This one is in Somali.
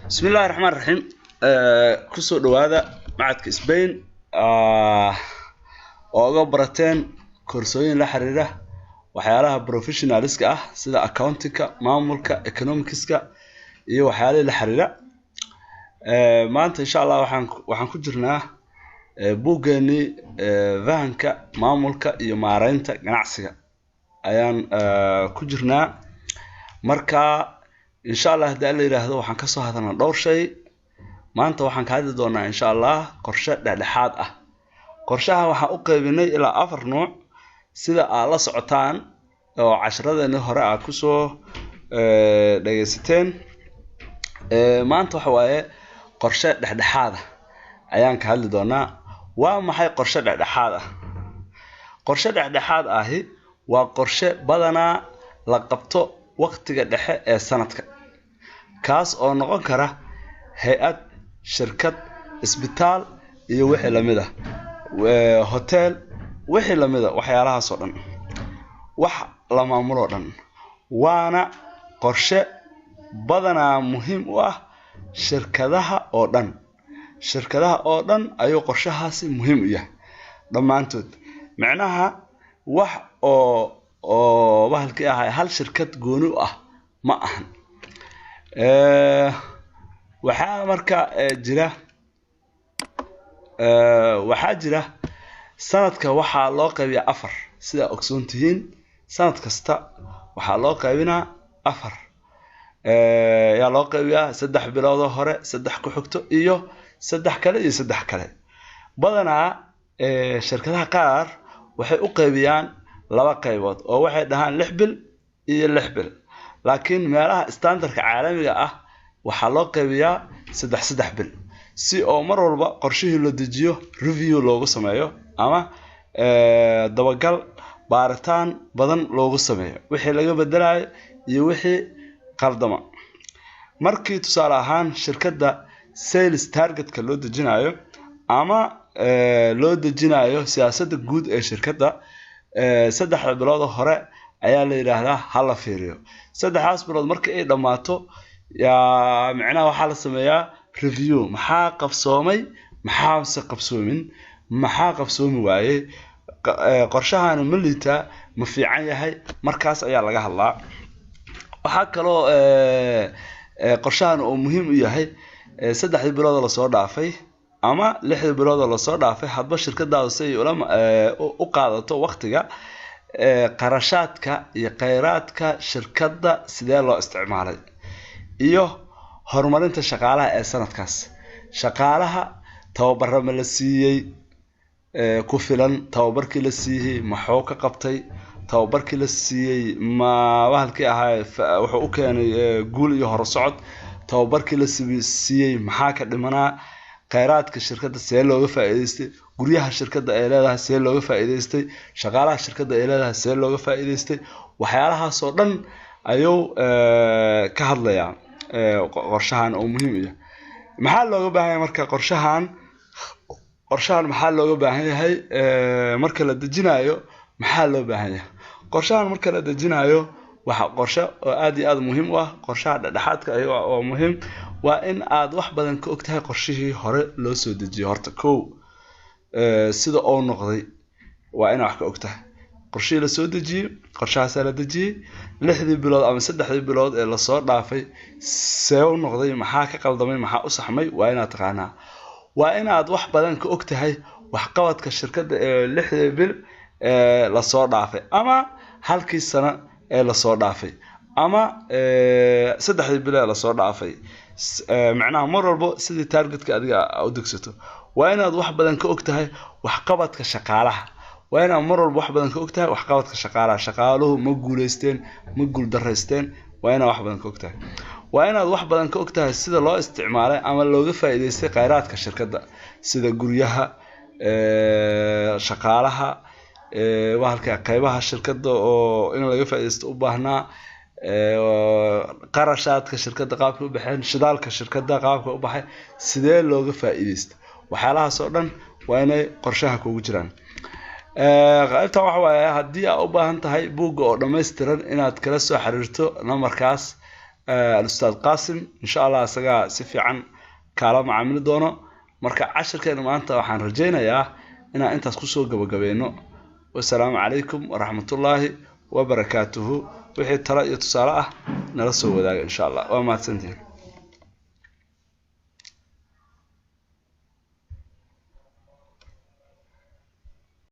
بسم الله الرحمن الرحيم. كسو دوادا معدك اسبين اوغا براتين كورسوين لا xiriira waxyaalaha professionalska ah sida accountingka maamulka economicska iyo waxyaalaha la xiriira maanta insha Allah waxaan ku jirnaa buugeeni fahanka maamulka iyo maareynta ganacsiga ayaan ku jirnaa marka insha Allah hadii la yiraahdo waxaan ka soo hadalnaa dhowr shay maanta waxaan ka hadli doonaa insha Allah qorshe dhexdhexaad ah qorshaha waxaan u qaybinay ilaa 4 nooc sida aad la socotaan oo casharadeenii hore aad ku soo dhageysateen maanta waxa waaye qorshe dhexdhexaad ah ayaan ka hadli doonaa waa maxay qorshe dhexdhexaad ah qorshe dhexdhexaad ahi waa qorshe badanaa la qabto waqtiga dhexe ee sanadka kaas oo noqon kara hay'ad shirkad isbitaal iyo wixii la mid ah hotel wixii la mid ah waxyaalahaas oo dhan wax la maamulo dhan waana qorshe badanaa muhiim u ah shirkadaha oo dhan ayuu qorshahaasi muhiim u yahay dhamaantood macnaha wax oo bahalkii ahay hal shirkad gooni u ah ma ahan waxaa marka jira sanadka waxaa loo qaybiyaa 4 sida ogsoontihiin sanad kasta waxaa loo qaybinaa 4 yaa loo qaybiyaa 3 bilood hore 3 ku xigto iyo 3 kale iyo 3 kale badanaa shirkadaha qaar waxay u qaybiyaan 2 qaybood oo waxay dhahaan 6 bil iyo 6 bil laakiin meelaha standardka caalamiga ah waxaa loo qaybiyaa 3 bil si oo mar walba qorshihii loo dejiyo review loogu sameeyo ama dabagal baaritaan badan loogu sameeyo wixii laga bedelayo iyo wixii qaldama markii tusaale ahaan shirkadda sales targetka loo dejinayo ama loo dejinayo siyaasadda guud ee shirkadda 3 bilood hore ayaa la yiraahdaa hala fiiriyo 3 bilood markii ay dhamaato yaa macnaha waxa la sameeyaa review maxaa qabsoomay maxaa se qabsoomin maxaa qabsoomi waayay qorshahan milita ma fiican yahay markaas ayaa laga hadlaa waxa kale oo qorshahan uu muhiim u yahay 3 bilood la soo dhaafay ama 6 bilood la soo dhaafay hadba shirkadaadu si u qaadato waqtiga qarashaadka iyo kheyraadka shirkadda sidee loo isticmaalay iyo horumarinta shaqaalaha ee sanadkaas shaqaalaha tababar ma la siiyay ku filan tababarkii la siiyay maxuu ka qabtay tababarkii la siiyay ma wahalkii ahaa wuxuu u keenay guul iyo horusocod tababarkii la siiyay maxaa ka dhimanaa kheyraadka shirkadda see looga faa'iideystay guryaha shirkadda ay leedahay see looga faa'iideystay shaqaalaha shirkadda ay leedahay see looga faa'iideystay waxyaalahaas oo dhan ayuu ka hadlayaa qorshahan oo muhiim ah maxaa looga baahan yahay marka qorshahan maxaa looga baahan yahay marka la dejinayo maxaa loo baahan yahay qorshahan marka la dejinayo waxa qorshe oo aad iyo aad muhiim u ah qorshaha dhexdhexaadka oo muhiim waa in aad wax badan ka ogtahay qorshihii hore loo soo dejiyo horta sida oo noqday waa in wax ka ogtahay qorshihii la soo dejiyay qorshahaas la dejiyay 6 bilood ama 3 bilood ee la soo dhaafay see u noqday maxaa ka qaldamay maxaa u saxmay waa inaad taqaanaa waa in aad wax badan ka ogtahay wax qabadka shirkadda ee 6 bil la soo dhaafay ama halkii sano ee la soo dhaafay ama 3 bil ee la soo dhaafay macnaha mar walba sidii targetka adiga u degsato waa inaad wax badan ka ogtahay wax qabadka shaqaalaha waa inaad mar walba wax badan ka ogtahay wax qabadka shaqaalaha shaqaaluhu ma guuleysteen ma guul dareysteen waa inaad wax badan ka ogtahay waa inaad wax badan ka ogtahay sida loo isticmaalay ama looga faa'iideystay kheyraadka shirkadda sida guryaha shaqaalaha wahalka qaybaha shirkadda oo in laga faa'iideysto u baahnaa qarashaadka shirkadda qaabka u baxeen shidaalka shirkadda qaabka u baxay sidee looga faa'iideysto waxyaalahaas oo dhan waa inay qorshaha kugu jiraan qaybta waxa waaye haddii aad u baahan tahay buugga oo dhammaystiran inaad kala soo xiriirto numberkaas الأستاذ قاسم إن شاء الله أسجع سفي عن كلام عامل دونه مركع 10 كلمة أنت وحن رجينا يا إن أنت تخصو جبينه والسلام عليكم ورحمة الله وبركاته وحي ترى يتصارع نرسو ذلك إن شاء الله وما تنتهي